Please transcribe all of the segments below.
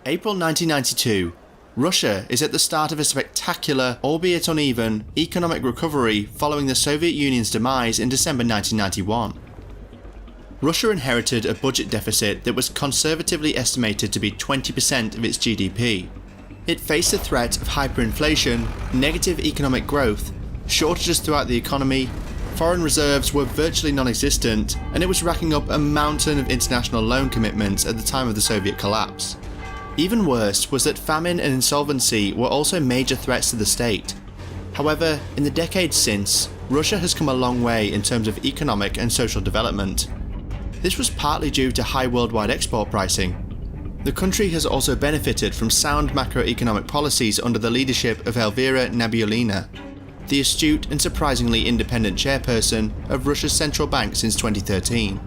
April 1992. Russia is at the start of a spectacular, albeit uneven, economic recovery following the Soviet Union's demise in December 1991. Russia inherited a budget deficit that was conservatively estimated to be 20% of its GDP. It faced the threat of hyperinflation, negative economic growth, shortages throughout the economy, foreign reserves were virtually non-existent, and it was racking up a mountain of international loan commitments at the time of the Soviet collapse. Even worse was that famine and insolvency were also major threats to the state. However, in the decades since, Russia has come a long way in terms of economic and social development. This was partly due to high worldwide export pricing. The country has also benefited from sound macroeconomic policies under the leadership of Elvira Nabiullina, the astute and surprisingly independent chairperson of Russia's central bank since 2013.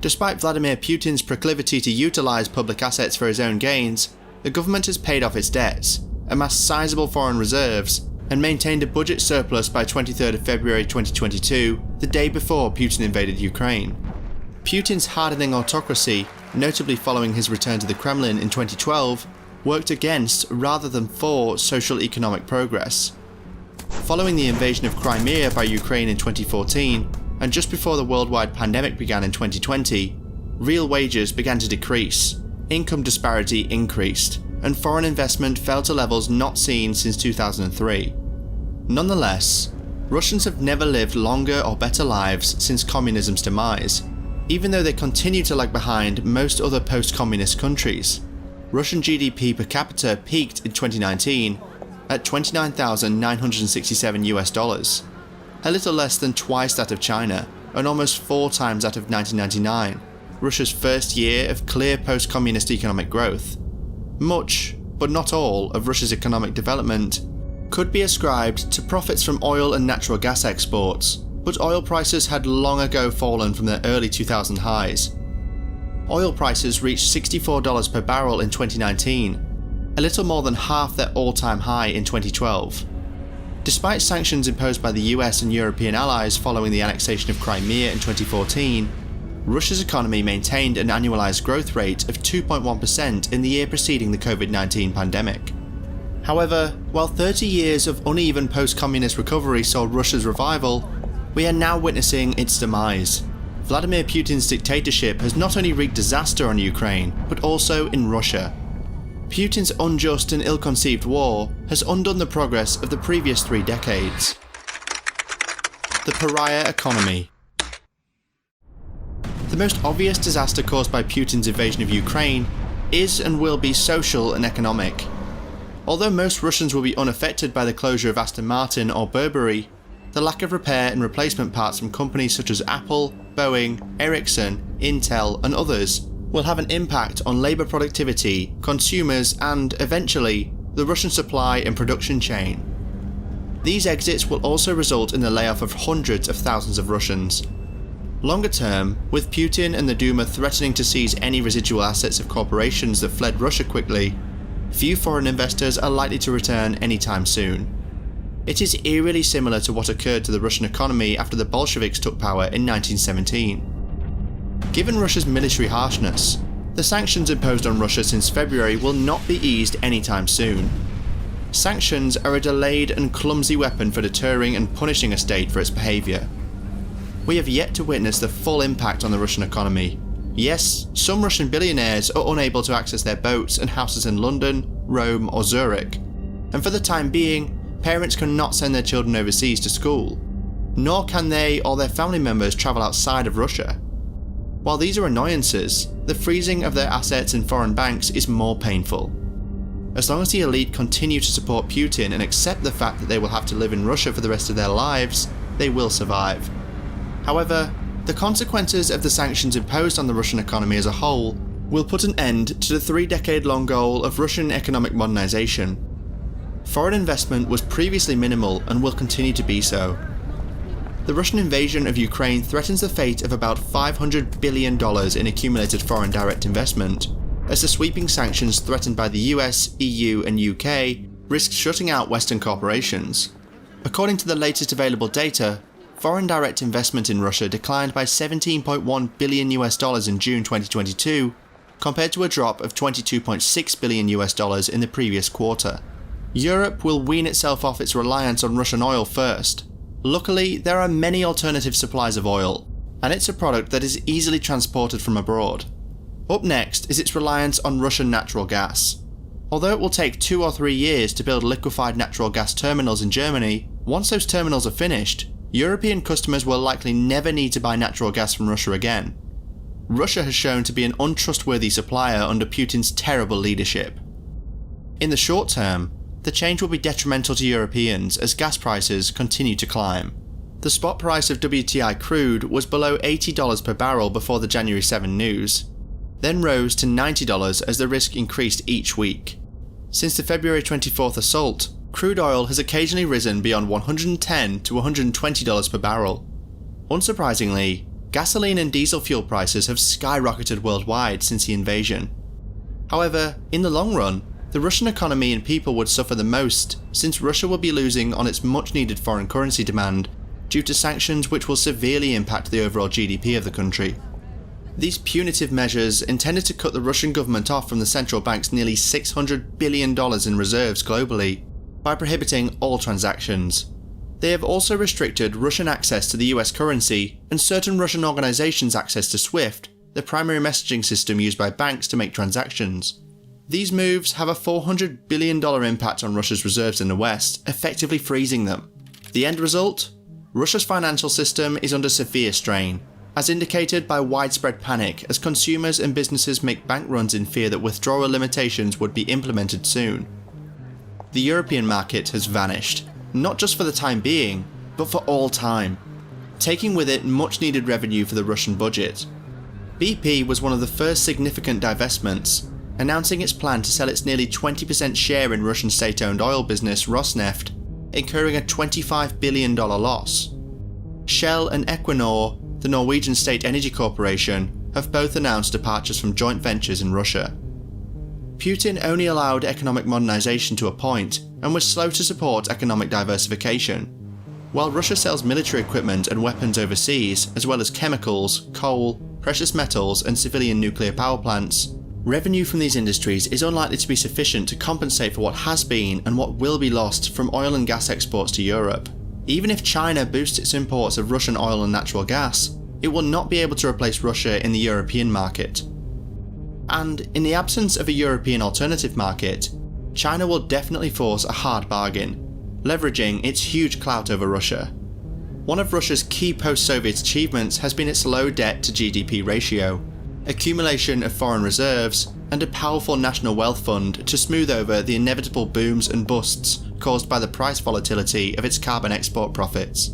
Despite Vladimir Putin's proclivity to utilise public assets for his own gains, the government has paid off its debts, amassed sizable foreign reserves, and maintained a budget surplus by 23rd of February 2022, the day before Putin invaded Ukraine. Putin's hardening autocracy, notably following his return to the Kremlin in 2012, worked against rather than for social economic progress. Following the invasion of Crimea by Ukraine in 2014, and just before the worldwide pandemic began in 2020, real wages began to decrease, income disparity increased, and foreign investment fell to levels not seen since 2003. Nonetheless, Russians have never lived longer or better lives since communism's demise, even though they continue to lag behind most other post-communist countries. Russian GDP per capita peaked in 2019 at $29,967, a little less than twice that of China, and almost 4 times that of 1999, Russia's first year of clear post-communist economic growth. Much, but not all, of Russia's economic development could be ascribed to profits from oil and natural gas exports, but oil prices had long ago fallen from their early 2000 highs. Oil prices reached $64 per barrel in 2019, a little more than half their all-time high in 2012. Despite sanctions imposed by the US and European allies following the annexation of Crimea in 2014, Russia's economy maintained an annualized growth rate of 2.1% in the year preceding the COVID-19 pandemic. However, while 30 years of uneven post-communist recovery saw Russia's revival, we are now witnessing its demise. Vladimir Putin's dictatorship has not only wreaked disaster on Ukraine, but also in Russia. Putin's unjust and ill-conceived war has undone the progress of the previous 3 decades. The pariah economy. The most obvious disaster caused by Putin's invasion of Ukraine is and will be social and economic. Although most Russians will be unaffected by the closure of Aston Martin or Burberry, the lack of repair and replacement parts from companies such as Apple, Boeing, Ericsson, Intel and others will have an impact on labour productivity, consumers and, eventually, the Russian supply and production chain. These exits will also result in the layoff of hundreds of thousands of Russians. Longer term, with Putin and the Duma threatening to seize any residual assets of corporations that fled Russia quickly, few foreign investors are likely to return anytime soon. It is eerily similar to what occurred to the Russian economy after the Bolsheviks took power in 1917. Given Russia's military harshness, the sanctions imposed on Russia since February will not be eased anytime soon. Sanctions are a delayed and clumsy weapon for deterring and punishing a state for its behaviour. We have yet to witness the full impact on the Russian economy. Yes, some Russian billionaires are unable to access their boats and houses in London, Rome or Zurich, and for the time being, parents cannot send their children overseas to school, nor can they or their family members travel outside of Russia. While these are annoyances, the freezing of their assets in foreign banks is more painful. As long as the elite continue to support Putin and accept the fact that they will have to live in Russia for the rest of their lives, they will survive. However, the consequences of the sanctions imposed on the Russian economy as a whole will put an end to the 3-decade-long goal of Russian economic modernization. Foreign investment was previously minimal and will continue to be so. The Russian invasion of Ukraine threatens the fate of about $500 billion in accumulated foreign direct investment, as the sweeping sanctions threatened by the US, EU and UK risk shutting out Western corporations. According to the latest available data, foreign direct investment in Russia declined by $17.1 billion in June 2022, compared to a drop of $22.6 billion in the previous quarter. Europe will wean itself off its reliance on Russian oil first. Luckily, there are many alternative supplies of oil, and it's a product that is easily transported from abroad. Up next is its reliance on Russian natural gas. Although it will take 2 or 3 years to build liquefied natural gas terminals in Germany, once those terminals are finished, European customers will likely never need to buy natural gas from Russia again. Russia has shown to be an untrustworthy supplier under Putin's terrible leadership. In the short term, the change will be detrimental to Europeans as gas prices continue to climb. The spot price of WTI crude was below $80 per barrel before the January 7 news, then rose to $90 as the risk increased each week. Since the February 24th assault, crude oil has occasionally risen beyond $110 to $120 per barrel. Unsurprisingly, gasoline and diesel fuel prices have skyrocketed worldwide since the invasion. However, in the long run, the Russian economy and people would suffer the most, since Russia will be losing on its much-needed foreign currency demand due to sanctions which will severely impact the overall GDP of the country. These punitive measures intended to cut the Russian government off from the central bank's nearly $600 billion in reserves globally by prohibiting all transactions. They have also restricted Russian access to the US currency and certain Russian organizations' access to SWIFT, the primary messaging system used by banks to make transactions. These moves have a $400 billion impact on Russia's reserves in the West, effectively freezing them. The end result? Russia's financial system is under severe strain, as indicated by widespread panic as consumers and businesses make bank runs in fear that withdrawal limitations would be implemented soon. The European market has vanished, not just for the time being, but for all time, taking with it much needed revenue for the Russian budget. BP was one of the first significant divestments, announcing its plan to sell its nearly 20% share in Russian state-owned oil business Rosneft, incurring a $25 billion loss. Shell and Equinor, the Norwegian state energy corporation, have both announced departures from joint ventures in Russia. Putin only allowed economic modernization to a point and was slow to support economic diversification. While Russia sells military equipment and weapons overseas, as well as chemicals, coal, precious metals and civilian nuclear power plants, revenue from these industries is unlikely to be sufficient to compensate for what has been and what will be lost from oil and gas exports to Europe. Even if China boosts its imports of Russian oil and natural gas, it will not be able to replace Russia in the European market. And in the absence of a European alternative market, China will definitely force a hard bargain, leveraging its huge clout over Russia. One of Russia's key post-Soviet achievements has been its low debt to GDP ratio, accumulation of foreign reserves, and a powerful national wealth fund to smooth over the inevitable booms and busts caused by the price volatility of its carbon export profits.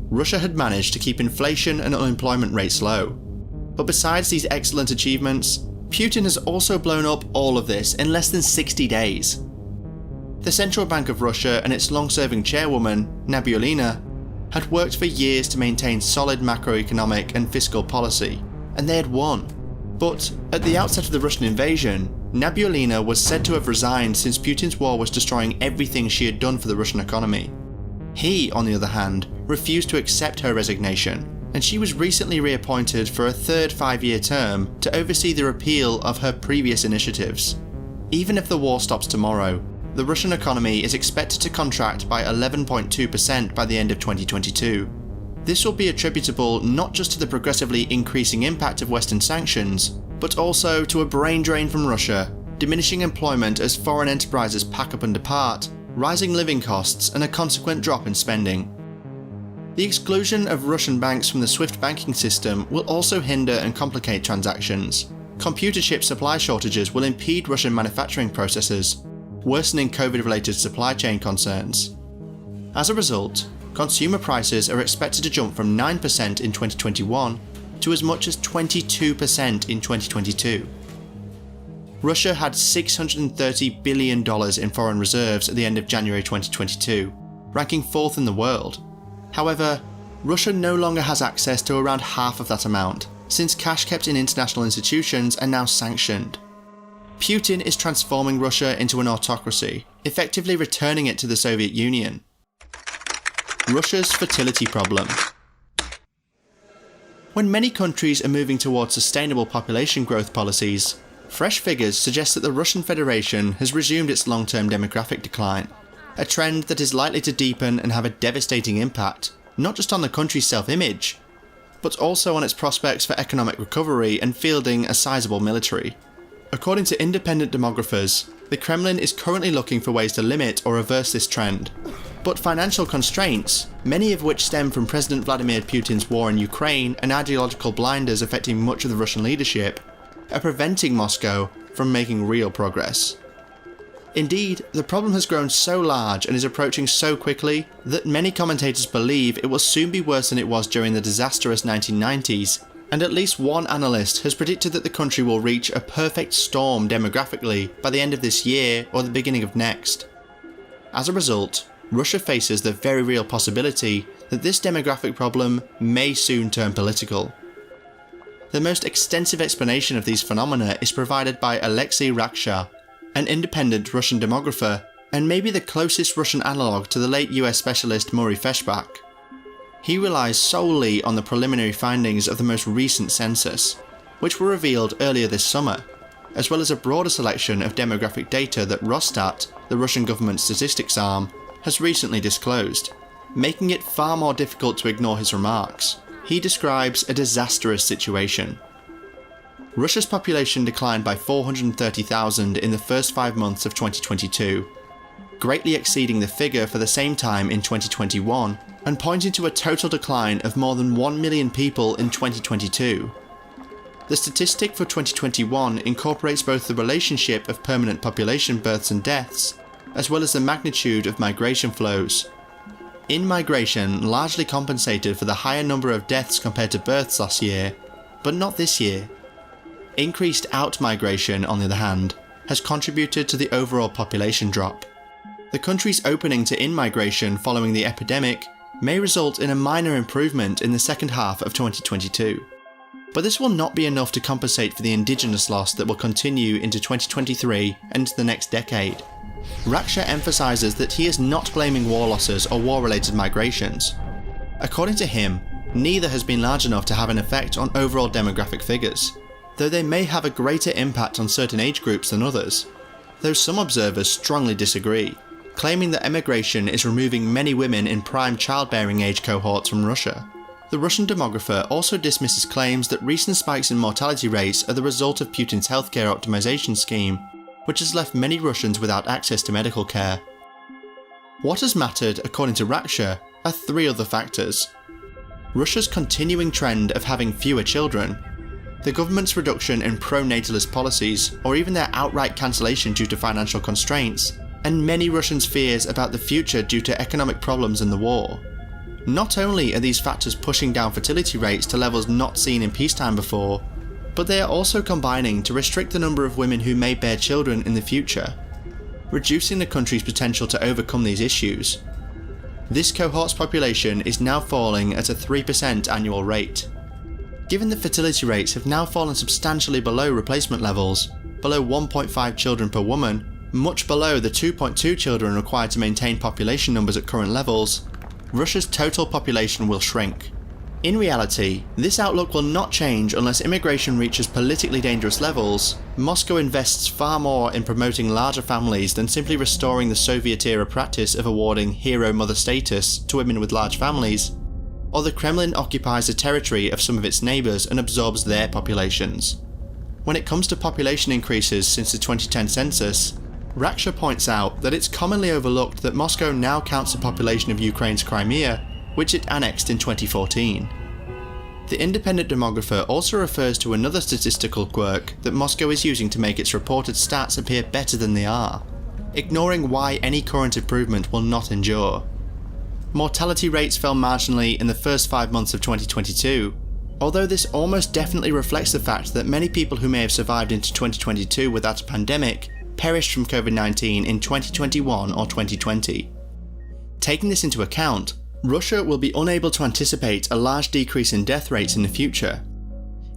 Russia had managed to keep inflation and unemployment rates low. But besides these excellent achievements, Putin has also blown up all of this in less than 60 days. The Central Bank of Russia and its long-serving chairwoman, Nabiullina, had worked for years to maintain solid macroeconomic and fiscal policy, and they had won. But at the outset of the Russian invasion, Nabiullina was said to have resigned since Putin's war was destroying everything she had done for the Russian economy. He, on the other hand, refused to accept her resignation, and she was recently reappointed for a third 5-year term to oversee the repeal of her previous initiatives. Even if the war stops tomorrow, the Russian economy is expected to contract by 11.2% by the end of 2022. This will be attributable not just to the progressively increasing impact of Western sanctions, but also to a brain drain from Russia, diminishing employment as foreign enterprises pack up and depart, rising living costs, and a consequent drop in spending. The exclusion of Russian banks from the SWIFT banking system will also hinder and complicate transactions. Computer chip supply shortages will impede Russian manufacturing processes, worsening COVID-related supply chain concerns. As a result, consumer prices are expected to jump from 9% in 2021 to as much as 22% in 2022. Russia had $630 billion in foreign reserves at the end of January 2022, ranking 4th in the world. However, Russia no longer has access to around half of that amount, since cash kept in international institutions are now sanctioned. Putin is transforming Russia into an autocracy, effectively returning it to the Soviet Union. Russia's fertility problem. When many countries are moving towards sustainable population growth policies, Fresh figures suggest that the Russian Federation has resumed its long-term demographic decline, a trend that is likely to deepen and have a devastating impact, not just on the country's self-image, but also on its prospects for economic recovery and fielding a sizable military. According to independent demographers, the Kremlin is currently looking for ways to limit or reverse this trend, but financial constraints, many of which stem from President Vladimir Putin's war in Ukraine and ideological blinders affecting much of the Russian leadership, are preventing Moscow from making real progress. Indeed, the problem has grown so large and is approaching so quickly that many commentators believe it will soon be worse than it was during the disastrous 1990s, and at least one analyst has predicted that the country will reach a perfect storm demographically by the end of this year or the beginning of next. As a result, Russia faces the very real possibility that this demographic problem may soon turn political. The most extensive explanation of these phenomena is provided by Alexei Raksha, an independent Russian demographer, and maybe the closest Russian analogue to the late US specialist Murray Feshbach. He relies solely on the preliminary findings of the most recent census, which were revealed earlier this summer, as well as a broader selection of demographic data that Rosstat, the Russian government statistics arm, has recently disclosed, making it far more difficult to ignore his remarks. He describes a disastrous situation. Russia's population declined by 430,000 in the first 5 months of 2022, greatly exceeding the figure for the same time in 2021, and pointing to a total decline of more than 1 million people in 2022. The statistic for 2021 incorporates both the relationship of permanent population births and deaths, as well as the magnitude of migration flows. In-migration largely compensated for the higher number of deaths compared to births last year, but not this year. Increased out-migration, on the other hand, has contributed to the overall population drop. The country's opening to in-migration following the epidemic may result in a minor improvement in the second half of 2022. But this will not be enough to compensate for the indigenous loss that will continue into 2023 and into the next decade. Raksha emphasises that he is not blaming war losses or war-related migrations. According to him, neither has been large enough to have an effect on overall demographic figures, though they may have a greater impact on certain age groups than others, though some observers strongly disagree, claiming that emigration is removing many women in prime childbearing age cohorts from Russia. The Russian demographer also dismisses claims that recent spikes in mortality rates are the result of Putin's healthcare optimization scheme, which has left many Russians without access to medical care. What has mattered, according to Raksha, are 3 other factors. Russia's continuing trend of having fewer children, the government's reduction in pro-natalist policies, or even their outright cancellation due to financial constraints, and many Russians' fears about the future due to economic problems and the war. Not only are these factors pushing down fertility rates to levels not seen in peacetime before, but they are also combining to restrict the number of women who may bear children in the future, reducing the country's potential to overcome these issues. This cohort's population is now falling at a 3% annual rate. Given that fertility rates have now fallen substantially below replacement levels, below 1.5 children per woman, much below the 2.2 children required to maintain population numbers at current levels, Russia's total population will shrink. In reality, this outlook will not change unless immigration reaches politically dangerous levels. Moscow invests far more in promoting larger families than simply restoring the Soviet-era practice of awarding hero mother status to women with large families, or the Kremlin occupies the territory of some of its neighbours and absorbs their populations. When it comes to population increases since the 2010 census, Raksha points out that it's commonly overlooked that Moscow now counts the population of Ukraine's Crimea, which it annexed in 2014. The independent demographer also refers to another statistical quirk that Moscow is using to make its reported stats appear better than they are, ignoring why any current improvement will not endure. Mortality rates fell marginally in the first 5 months of 2022, although this almost definitely reflects the fact that many people who may have survived into 2022 without a pandemic perished from COVID-19 in 2021 or 2020. Taking this into account, Russia will be unable to anticipate a large decrease in death rates in the future.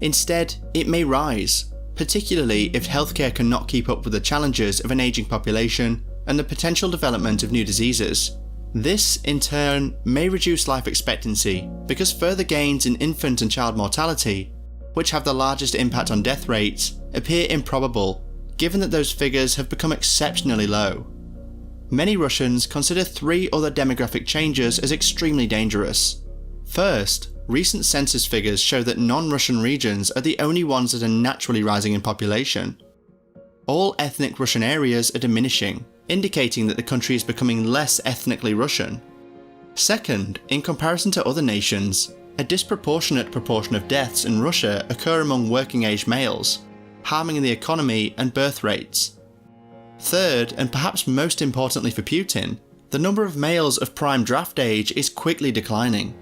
Instead, it may rise, particularly if healthcare cannot keep up with the challenges of an aging population and the potential development of new diseases. This, in turn, may reduce life expectancy because further gains in infant and child mortality which have the largest impact on death rates, appear improbable, given that those figures have become exceptionally low. Many Russians consider 3 other demographic changes as extremely dangerous. First, recent census figures show that non-Russian regions are the only ones that are naturally rising in population. All ethnic Russian areas are diminishing, indicating that the country is becoming less ethnically Russian. Second, in comparison to other nations, a disproportionate proportion of deaths in Russia occur among working-age males, harming the economy and birth rates. Third, and perhaps most importantly for Putin, the number of males of prime draft age is quickly declining.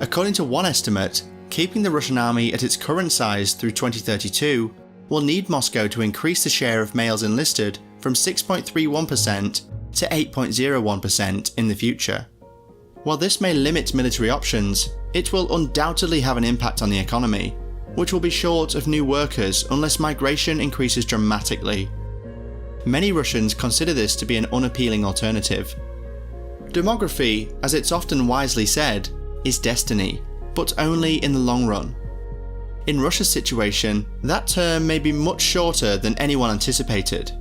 According to one estimate, keeping the Russian army at its current size through 2032 will need Moscow to increase the share of males enlisted from 6.31% to 8.01% in the future. While this may limit military options, it will undoubtedly have an impact on the economy, which will be short of new workers unless migration increases dramatically. Many Russians consider this to be an unappealing alternative. Demography, as it's often wisely said, is destiny, but only in the long run. In Russia's situation, that term may be much shorter than anyone anticipated.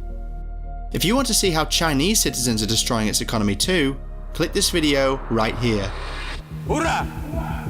If you want to see how Chinese citizens are destroying its economy too, click this video right here. Ура!